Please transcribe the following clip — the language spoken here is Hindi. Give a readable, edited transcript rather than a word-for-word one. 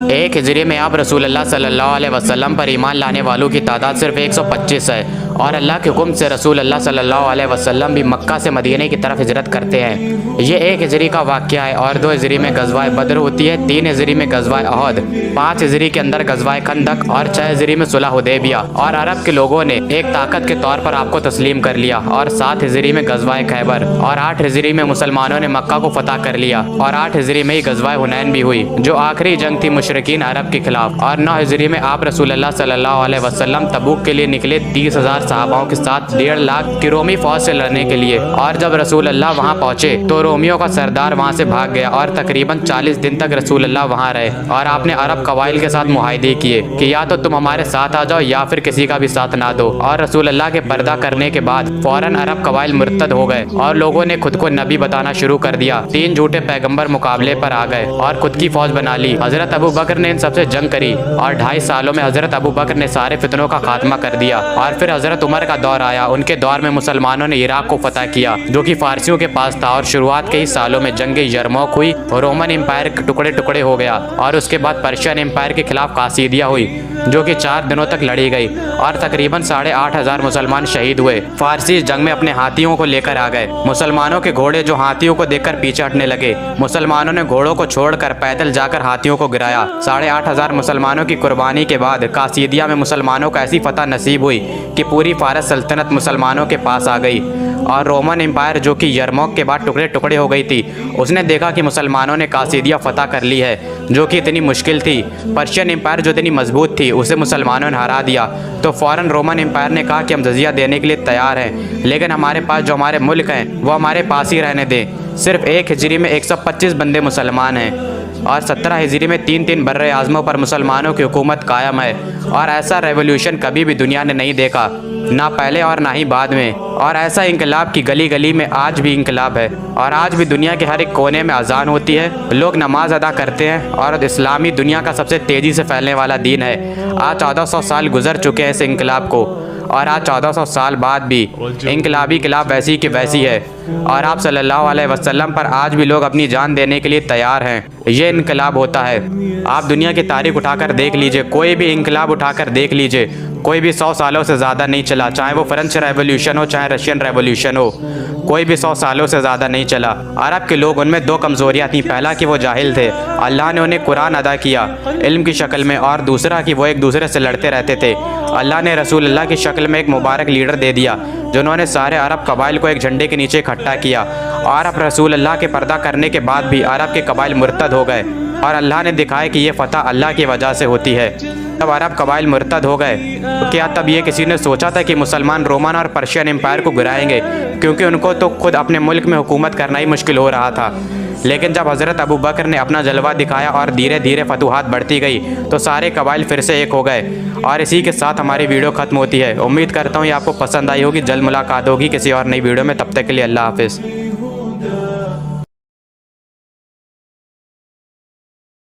एक हिजरी में आप रसूलुल्लाह सल्लल्लाहु अलैहि वसल्लम पर ईमान लाने वालों की तादाद सिर्फ 125 है और अल्लाह के हुक्म से रसूलुल्लाह सल्लल्लाहु अलैहि वसल्लम भी मक्का से मदीने की तरफ हिजरत करते हैं। ये एक हिजरी का वाक़या है और 2 हिजरी में गज़वाए बद्र होती है, 3 हिजरी में गज़वाए अहद, 5 हिजरी के अंदर गज़वाए खंदक और 6 हिजरी में सुलह हुदैबिया और अरब के लोगों ने एक ताकत के तौर पर आपको तस्लीम कर लिया और 7 हिजरी में गज़वाए खैबर और 8 हिजरी में मुसलमानों ने मक्का को फतह कर लिया और 8 हिजरी में ही गज़वाए हुनैन भी हुई जो आखिरी जंग थी मुशरिकीन अरब के खिलाफ। और 9 हिजरी में आप रसूलुल्लाह सल्लल्लाहु अलैहि वसल्लम तबूक के लिए निकले 30,000 सहाबाओं के साथ 1.5 लाख की रोमी फौज से लड़ने के लिए। और जब रसूलुल्लाह वहां पहुंचे तो रोमियों का सरदार वहां से भाग गया और तकरीबन 40 दिन तक रसूलुल्लाह वहां रहे और आपने अरब कबाइल के साथ मुआहदे किए कि या तो तुम हमारे साथ आ जाओ या फिर किसी का भी साथ ना दो। और रसूलुल्लाह के पर्दा करने के बाद फौरन अरब कबाइल मुर्तद हो गए और लोगों ने खुद को नबी बताना शुरू कर दिया। 3 झूठे पैगंबर मुकाबले पर आ गए और खुद की फौज बना ली। हजरत अबू बकर ने इन सबसे जंग करी और 2.5 सालों में हजरत अबू बकर ने सारे फितनों का खात्मा कर दिया। और फिर हजरत उमर का दौर आया। उनके दौर में मुसलमानों ने इराक को फतह किया जो कि फारसियों के पास था और शुरुआत के ही सालों में जंग यरमौक हुई और रोमन एम्पायर टुकड़े टुकड़े हो गया और उसके बाद पर्शियन एम्पायर के खिलाफ कासीदिया हुई जो कि 4 दिनों तक लड़ी गई और तकरीबन 8,500 मुसलमान शहीद हुए। फारसी इस जंग में अपने हाथियों को लेकर आ गए। मुसलमानों के घोड़े जो हाथियों को देखकर पीछे हटने लगे, मुसलमानों ने घोड़ों को छोड़कर पैदल जाकर हाथियों को गिराया। 8,500 मुसलमानों की कुर्बानी के बाद कासीदिया में मुसलमानों को ऐसी फतह नसीब हुई कि पूरी फारस सल्तनत मुसलमानों के पास आ गई और रोमन एम्पायर जो कि यरमौक के बाद टुकड़े टुकड़े हो गई थी, उसने देखा कि मुसलमानों ने कासीदिया फतह कर ली है जो कि इतनी मुश्किल थी। पर्शियन एम्पायर जो इतनी मजबूत थी उसे मुसलमानों ने हरा दिया। तो फ़ौरन रोमन एम्पायर ने कहा कि हम जजिया देने के लिए तैयार हैं, लेकिन हमारे पास जो हमारे मुल्क हैं वो हमारे पास ही रहने दें। सिर्फ एक हिजरी में 125 बंदे मुसलमान हैं और 17 हिजरी में 3 बर्रे आज़मों पर मुसलमानों की हुकूमत कायम है। और ऐसा रेवोल्यूशन कभी भी दुनिया ने नहीं देखा, ना पहले और ना ही बाद में। और ऐसा इंकलाब की गली गली में आज भी इंकलाब है और आज भी दुनिया के हर एक कोने में अजान होती है, लोग नमाज अदा करते हैं और इस्लामी दुनिया का सबसे तेज़ी से फैलने वाला दीन है। आज 1400 साल गुजर चुके हैं इस इंकलाब को और आज 1400 साल बाद भी इंकलाबी खिलाफ वैसी की वैसी है और आप सल्लल्लाहु अलैहि वसल्लम पर आज भी लोग अपनी जान देने के लिए तैयार हैं। ये इनकलाब होता है। आप दुनिया की तारीख उठाकर देख लीजिए, कोई भी इंकलाब उठाकर देख लीजिए, कोई भी 100 सालों से ज़्यादा नहीं चला, चाहे वो फ्रेंच रेवोल्यूशन हो चाहे रशियन रेवोल्यूशन हो, कोई भी 100 सालों से ज़्यादा नहीं चला। अरब के लोग, उनमें 2 कमज़ोरियाँ थीं। पहला कि वो जाहिल थे, अल्लाह ने उन्हें कुरान अदा किया इल्म की शक्ल में, और दूसरा कि वो एक दूसरे से लड़ते रहते थे। अल्लाह ने रसूलुल्लाह की शक्ल में एक मुबारक लीडर दे दिया जिन्होंने सारे अरब कबाइल को एक झंडे के नीचे इकट्ठा किया और अब रसूलुल्लाह के पर्दा करने के बाद भी अरब के कबाइल मुर्तद हो गए और अल्लाह ने दिखाया कि ये फ़तह अल्लाह की वजह से होती है। जब अरब कबाइल मुर्तद हो गए तो क्या तब ये किसी ने सोचा था कि मुसलमान रोमन और पर्शियन एम्पायर को गिराएंगे, क्योंकि उनको तो खुद अपने मुल्क में हुकूमत करना ही मुश्किल हो रहा था। लेकिन जब हज़रत अबू बकर ने अपना जलवा दिखाया और धीरे धीरे फतूहात बढ़ती गई तो सारे कबाइल फिर से एक हो गए। और इसी के साथ हमारी वीडियो ख़त्म होती है। उम्मीद करता हूँ ये आपको पसंद आई होगी। जल्द मुलाकात होगी किसी और नई वीडियो में, तब तक के लिए अल्लाह हाफिज़।